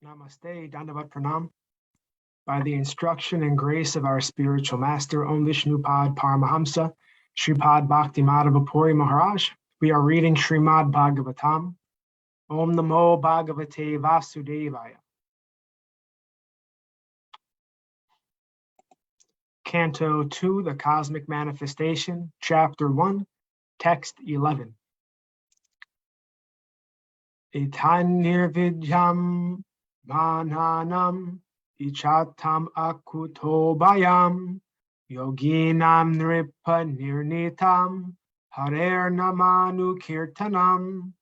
Namaste, Dandavat Pranam. By the instruction and grace of our spiritual master, Om Vishnupad Paramahamsa, Shripad Bhaktimadhava Puri Maharaj, we are reading Srimad Bhagavatam. Om Namo Bhagavate Vasudevaya. Canto 2, the Cosmic Manifestation, Chapter 1, Text 11. Itanirvidyam mananam ichatam akutobayam yoginam nripa nirnitam harer namanu kirtanam.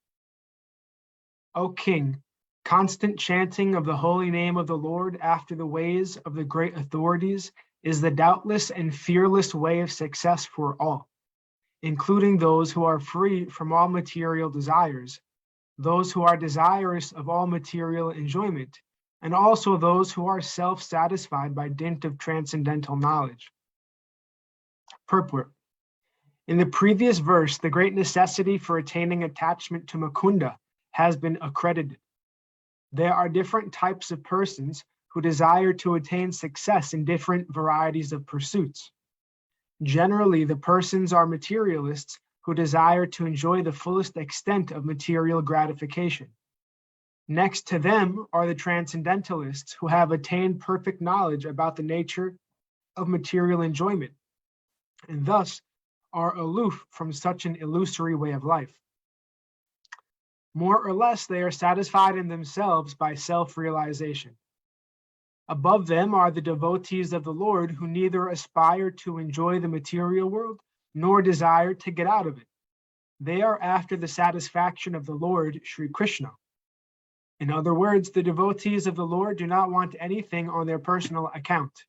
O King, constant chanting of the holy name of the Lord after the ways of the great authorities is the doubtless and fearless way of success for all, including those who are free from all material desires, those who are desirous of all material enjoyment, and also those who are self-satisfied by dint of transcendental knowledge. Purport. In the previous verse, the great necessity for attaining attachment to Mukunda has been accredited. There are different types of persons who desire to attain success in different varieties of pursuits. Generally, the persons are materialists who desire to enjoy the fullest extent of material gratification. Next to them are the transcendentalists who have attained perfect knowledge about the nature of material enjoyment, and thus are aloof from such an illusory way of life. More or less, they are satisfied in themselves by self-realization. Above them are the devotees of the Lord who neither aspire to enjoy the material world nor desire to get out of it. They are after the satisfaction of the Lord, Sri Krishna. In other words, the devotees of the Lord do not want anything on their personal account.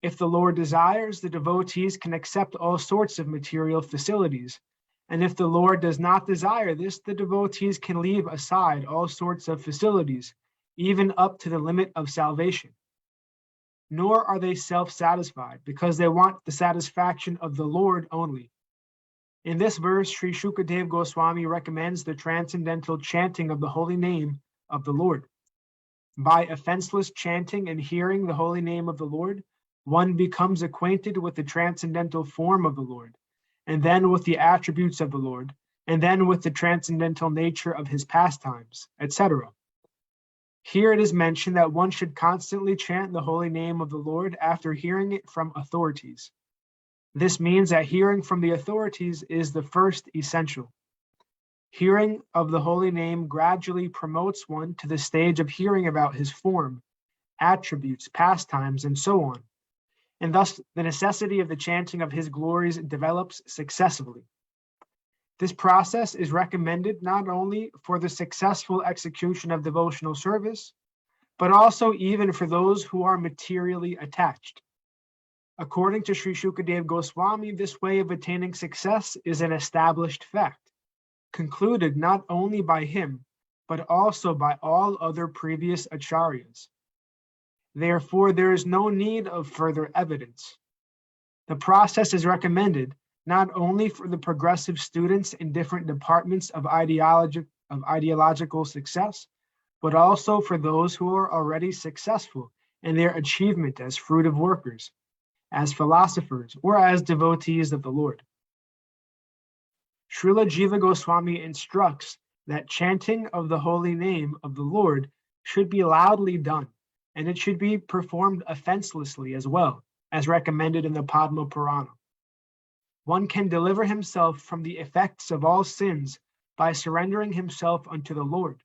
If the Lord desires, the devotees can accept all sorts of material facilities. And if the Lord does not desire this, the devotees can leave aside all sorts of facilities, even up to the limit of salvation. Nor are they self-satisfied, because they want the satisfaction of the Lord only. In this verse, Sri Shukadev Goswami recommends the transcendental chanting of the holy name of the Lord. By offenseless chanting and hearing the holy name of the Lord, one becomes acquainted with the transcendental form of the Lord, and then with the attributes of the Lord, and then with the transcendental nature of his pastimes, etc. Here it is mentioned that one should constantly chant the holy name of the Lord after hearing it from authorities. This means that hearing from the authorities is the first essential. Hearing of the holy name gradually promotes one to the stage of hearing about his form, attributes, pastimes, and so on. And thus the necessity of the chanting of his glories develops successively. This process is recommended not only for the successful execution of devotional service, but also even for those who are materially attached. According to Sri Shukadev Goswami, this way of attaining success is an established fact, concluded not only by him, but also by all other previous acharyas. Therefore, there is no need of further evidence. The process is recommended not only for the progressive students in different departments of ideological success, but also for those who are already successful in their achievement as fruitive workers, as philosophers, or as devotees of the Lord. Srila Jiva Goswami instructs that chanting of the holy name of the Lord should be loudly done, and it should be performed offenselessly as well, as recommended in the Padma Purana. One can deliver himself from the effects of all sins by surrendering himself unto the Lord.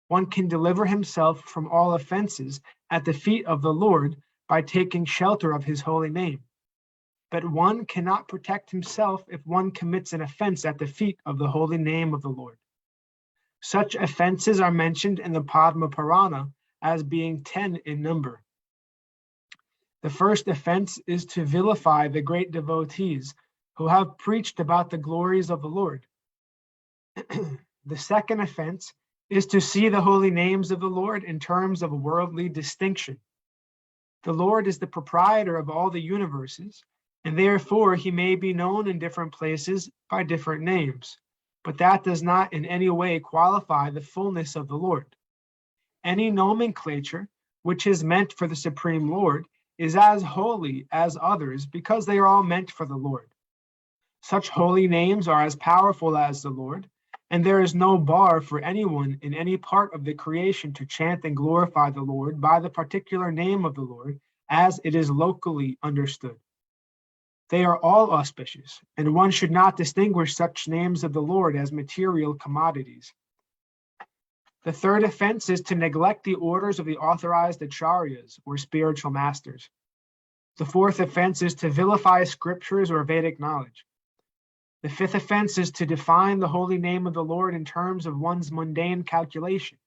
One can deliver himself from all offenses at the feet of the Lord by taking shelter of his holy name. But one cannot protect himself if one commits an offense at the feet of the holy name of the Lord. Such offenses are mentioned in the Padma Purana as being 10 in number. The first offense is to vilify the great devotees who have preached about the glories of the Lord. The second offense is to see the holy names of the Lord in terms of worldly distinction. The Lord is the proprietor of all the universes, and therefore he may be known in different places by different names, but that does not in any way qualify the fullness of the Lord. Any nomenclature which is meant for the Supreme Lord is as holy as others because they are all meant for the Lord. Such holy names are as powerful as the Lord, and there is no bar for anyone in any part of the creation to chant and glorify the Lord by the particular name of the Lord as it is locally understood. They are all auspicious, and one should not distinguish such names of the Lord as material commodities. The third offense is to neglect the orders of the authorized acharyas, or spiritual masters. The fourth offense is to vilify scriptures or Vedic knowledge. The fifth offense is to define the holy name of the Lord in terms of one's mundane calculation.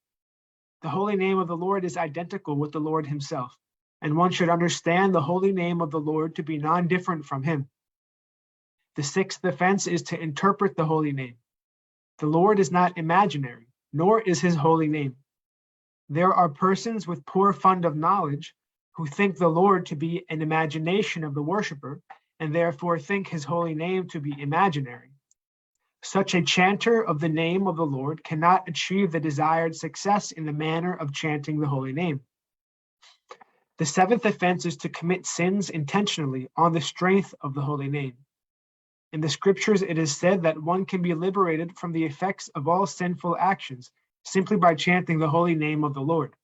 The holy name of the Lord is identical with the Lord himself, and one should understand the holy name of the Lord to be non-different from him. The sixth offense is to interpret the holy name. The Lord is not imaginary, nor is his holy name. There are persons with poor fund of knowledge who think the Lord to be an imagination of the worshiper, and therefore think his holy name to be imaginary. Such a chanter of the name of the Lord cannot achieve the desired success in the manner of chanting the holy name. The seventh offense is to commit sins intentionally on the strength of the holy name. In the scriptures, it is said that one can be liberated from the effects of all sinful actions simply by chanting the holy name of the Lord.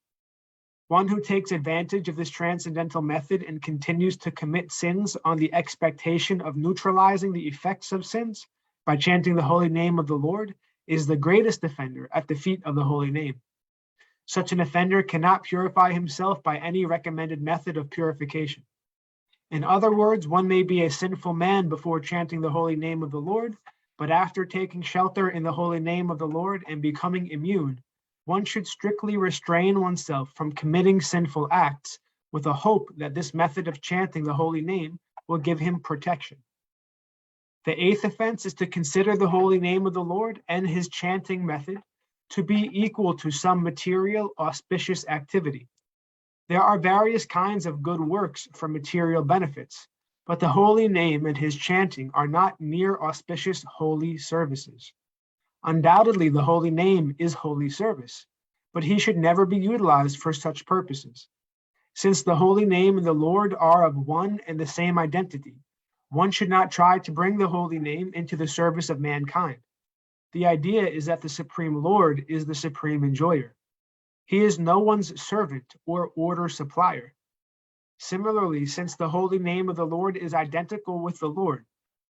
One who takes advantage of this transcendental method and continues to commit sins on the expectation of neutralizing the effects of sins by chanting the holy name of the Lord is the greatest offender at the feet of the holy name. Such an offender cannot purify himself by any recommended method of purification. In other words, one may be a sinful man before chanting the holy name of the Lord, but after taking shelter in the holy name of the Lord and becoming immune, one should strictly restrain oneself from committing sinful acts with a hope that this method of chanting the holy name will give him protection. The eighth offense is to consider the holy name of the Lord and his chanting method to be equal to some material auspicious activity. There are various kinds of good works for material benefits, but the holy name and his chanting are not mere auspicious holy services. Undoubtedly, the holy name is holy service, but he should never be utilized for such purposes. Since the holy name and the Lord are of one and the same identity, one should not try to bring the holy name into the service of mankind. The idea is that the Supreme Lord is the supreme enjoyer. He is no one's servant or order supplier. Similarly, since the holy name of the Lord is identical with the Lord,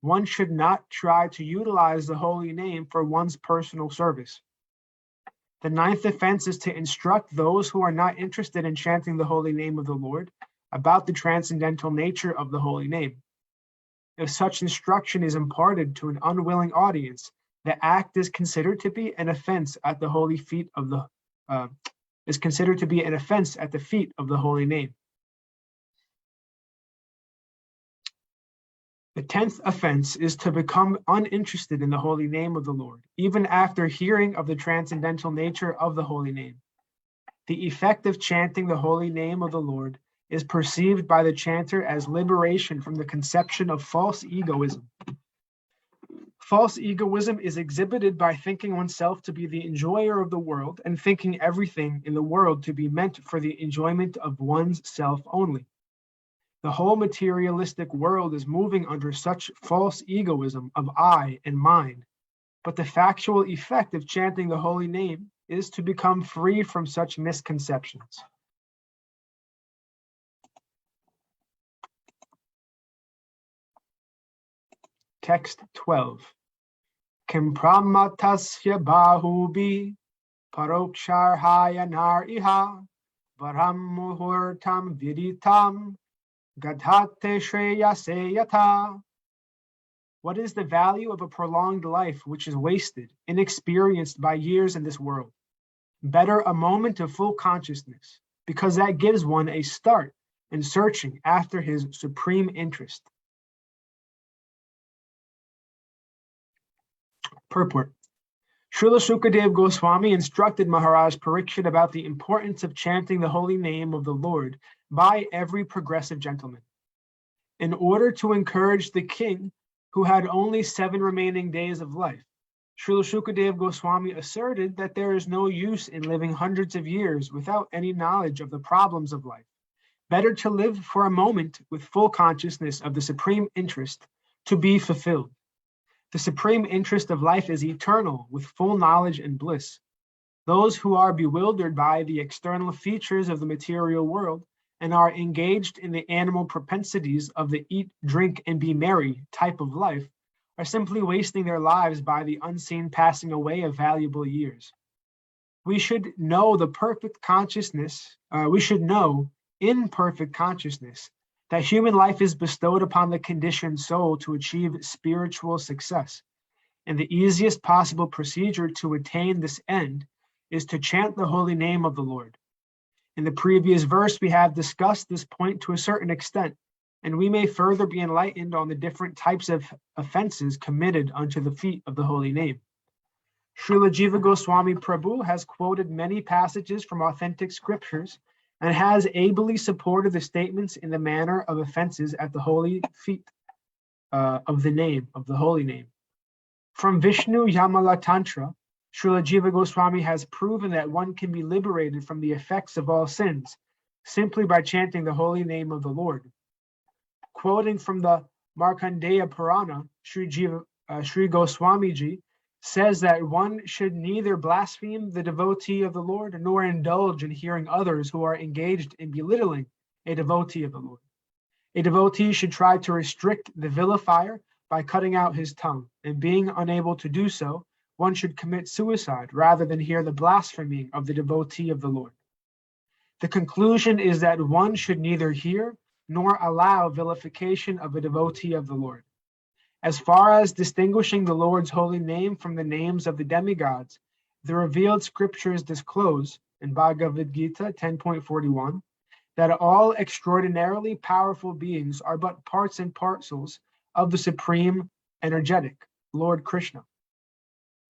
one should not try to utilize the holy name for one's personal service. The ninth offense is to instruct those who are not interested in chanting the holy name of the Lord about the transcendental nature of the holy name. If such instruction is imparted to an unwilling audience, the act is considered to be an offense at the holy feet of the feet of the holy name. The 10th offense is to become uninterested in the holy name of the Lord, even after hearing of the transcendental nature of the holy name. The effect of chanting the holy name of the Lord is perceived by the chanter as liberation from the conception of false egoism. False egoism is exhibited by thinking oneself to be the enjoyer of the world and thinking everything in the world to be meant for the enjoyment of one's self only. The whole materialistic world is moving under such false egoism of I and mine, but the factual effect of chanting the holy name is to become free from such misconceptions. Text 12. Kim pramatasya bahubi paroksharhaya nar iha varam muhurtam viditam gadhate shreyase yata. What is the value of a prolonged life which is wasted, inexperienced by years in this world? Better a moment of full consciousness, because that gives one a start in searching after his supreme interest. Purport. Srila Shukadev Goswami instructed Maharaj Parikshit about the importance of chanting the holy name of the Lord by every progressive gentleman. In order to encourage the king, who had only 7 remaining days of life, Srila Shukadev Goswami asserted that there is no use in living hundreds of years without any knowledge of the problems of life. Better to live for a moment with full consciousness of the supreme interest to be fulfilled. The supreme interest of life is eternal, with full knowledge and bliss. Those who are bewildered by the external features of the material world and are engaged in the animal propensities of the eat, drink, and be merry type of life are simply wasting their lives by the unseen passing away of valuable years. We should know in perfect consciousness that human life is bestowed upon the conditioned soul to achieve spiritual success. And the easiest possible procedure to attain this end is to chant the holy name of the Lord. In the previous verse, we have discussed this point to a certain extent, and we may further be enlightened on the different types of offenses committed unto the feet of the holy name. Srila Jiva Goswami Prabhu has quoted many passages from authentic scriptures and has ably supported the statements in the manner of offenses at the holy feet of the holy name. From Vishnu Yamala Tantra, Srila Jiva Goswami has proven that one can be liberated from the effects of all sins simply by chanting the holy name of the Lord. Quoting from the Markandeya Purana, Sri Goswami Ji says that one should neither blaspheme the devotee of the Lord nor indulge in hearing others who are engaged in belittling a devotee of the Lord. A devotee should try to restrict the vilifier by cutting out his tongue, and being unable to do so, one should commit suicide rather than hear the blasphemy of the devotee of the Lord. The conclusion is that one should neither hear nor allow vilification of a devotee of the Lord. As far as distinguishing the Lord's holy name from the names of the demigods, the revealed scriptures disclose in Bhagavad Gita 10.41 that all extraordinarily powerful beings are but parts and parcels of the supreme energetic, Lord Krishna.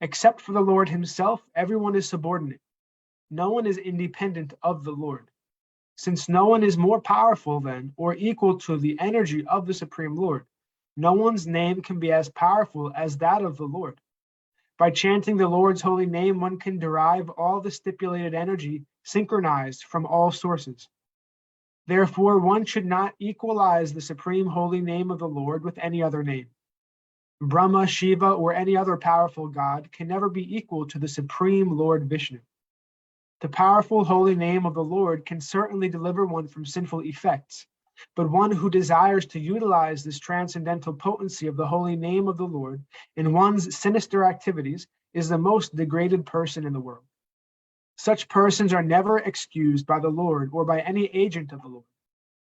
Except for the Lord himself, everyone is subordinate. No one is independent of the Lord. Since no one is more powerful than or equal to the energy of the Supreme Lord, no one's name can be as powerful as that of the Lord. By chanting the Lord's holy name, one can derive all the stipulated energy synchronized from all sources. Therefore, one should not equalize the supreme holy name of the Lord with any other name. Brahma, Shiva, or any other powerful god can never be equal to the supreme Lord Vishnu. The powerful holy name of the Lord can certainly deliver one from sinful effects, but one who desires to utilize this transcendental potency of the holy name of the Lord in one's sinister activities is the most degraded person in the world. Such persons are never excused by the Lord or by any agent of the Lord.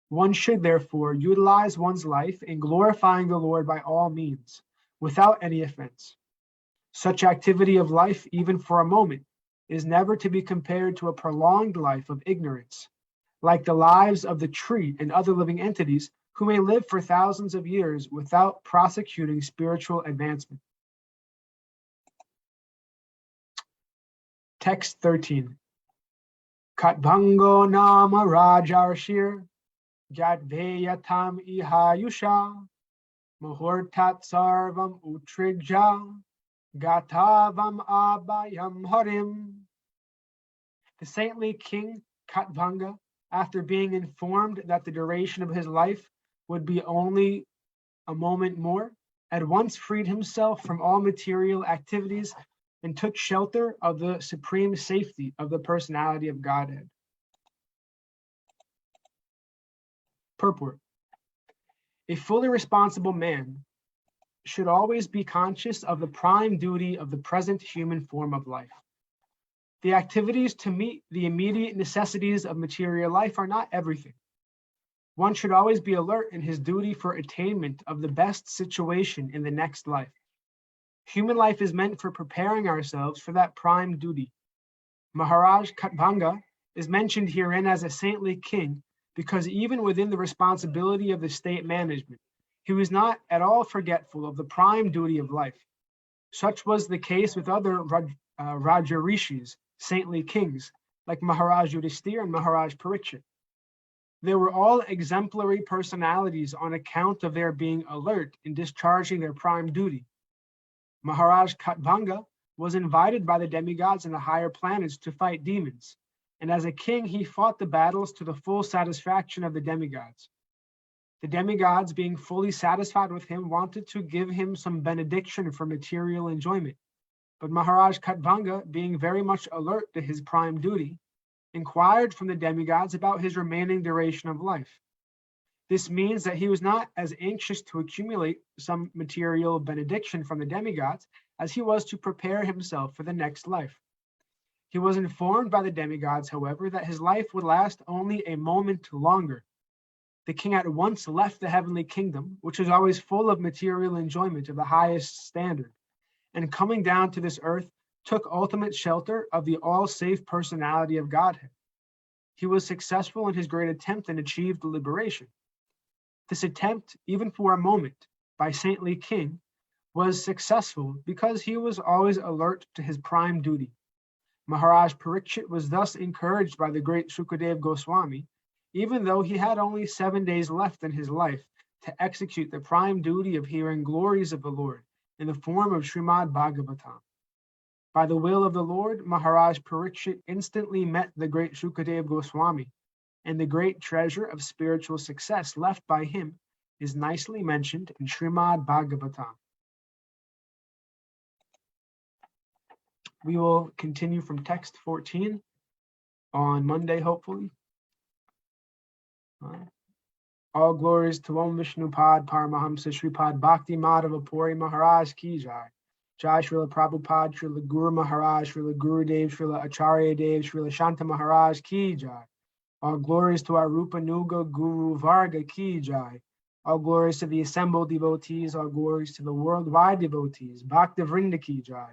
One should therefore utilize one's life in glorifying the Lord by all means, without any offense. Such activity of life, even for a moment, is never to be compared to a prolonged life of ignorance, like the lives of the tree and other living entities who may live for thousands of years without prosecuting spiritual advancement. Text 13. Katbhango nama rajarshir jadveyatam ihayusha muhurtat sarvam utrigja gatavam abhayam harim. The saintly king Katbhanga, after being informed that the duration of his life would be only a moment more, at once freed himself from all material activities and took shelter of the supreme safety of the personality of Godhead. Purport. A fully responsible man should always be conscious of the prime duty of the present human form of life. The activities to meet the immediate necessities of material life are not everything. One should always be alert in his duty for attainment of the best situation in the next life. Human life is meant for preparing ourselves for that prime duty. Maharaj Katbhanga is mentioned herein as a saintly king because even within the responsibility of the state management, he was not at all forgetful of the prime duty of life. Such was the case with other Rajarishis, saintly kings, like Maharaj Yudhisthira and Maharaj Parikshit. They were all exemplary personalities on account of their being alert in discharging their prime duty. Maharaj Katvanga was invited by the demigods and the higher planets to fight demons, and as a king he fought the battles to the full satisfaction of the demigods. The demigods, being fully satisfied with him, wanted to give him some benediction for material enjoyment, but Maharaj Katvanga, being very much alert to his prime duty, inquired from the demigods about his remaining duration of life. This means that he was not as anxious to accumulate some material benediction from the demigods as he was to prepare himself for the next life. He was informed by the demigods, however, that his life would last only a moment longer. The king at once left the heavenly kingdom, which was always full of material enjoyment of the highest standard, and coming down to this earth, took ultimate shelter of the all-safe personality of Godhead. He was successful in his great attempt and achieved liberation. This attempt, even for a moment, by saintly king, was successful because he was always alert to his prime duty. Maharaj Parikshit was thus encouraged by the great Shukadev Goswami, even though he had only 7 days left in his life, to execute the prime duty of hearing glories of the Lord in the form of Srimad Bhagavatam. By the will of the Lord, Maharaj Parikshit instantly met the great Shukadev Goswami, and the great treasure of spiritual success left by him is nicely mentioned in Srimad Bhagavatam. We will continue from text 14 on Monday, hopefully. All glories to Om Vishnupad Paramahamsa Shripad Bhakti Madhava Puri Maharaj Ki Jai. Jai Srila Prabhupada, Srila Guru Maharaj, Srila Gurudev, Srila Acharya Dev, Srila Shanta Maharaj Ki Jai. All glories to our Rupa Nuga Guru Varga Ki Jai. All glories to the assembled devotees, all glories to the worldwide devotees, Bhakta Vrinda Ki Jai.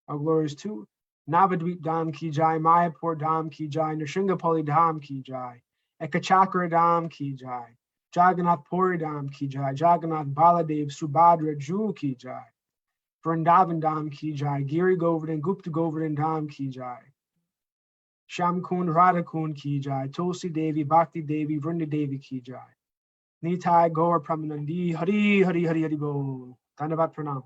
All glories to Navadvip Dham Ki Jai, Mayapur Dham Ki Jai, Nrshingapali Dham Ki Jai, Ekachakra Dham Ki Jai, Jagannath Puri Dham Ki Jai, Jagannath Baladev Subhadra Ju Ki Jai, Vrindavan Dham Ki Jai, Giri Govardhan Gupta Govardhan Dham Ki Jai, Sham Kund Radha Kund Ki Jai, Tulsi Devi Bhakti Devi Vrinda Devi Ki Jai, Nitai Gaur Pramanandi Hari Hari Hari Hari Bol. Dhanavat Pranams.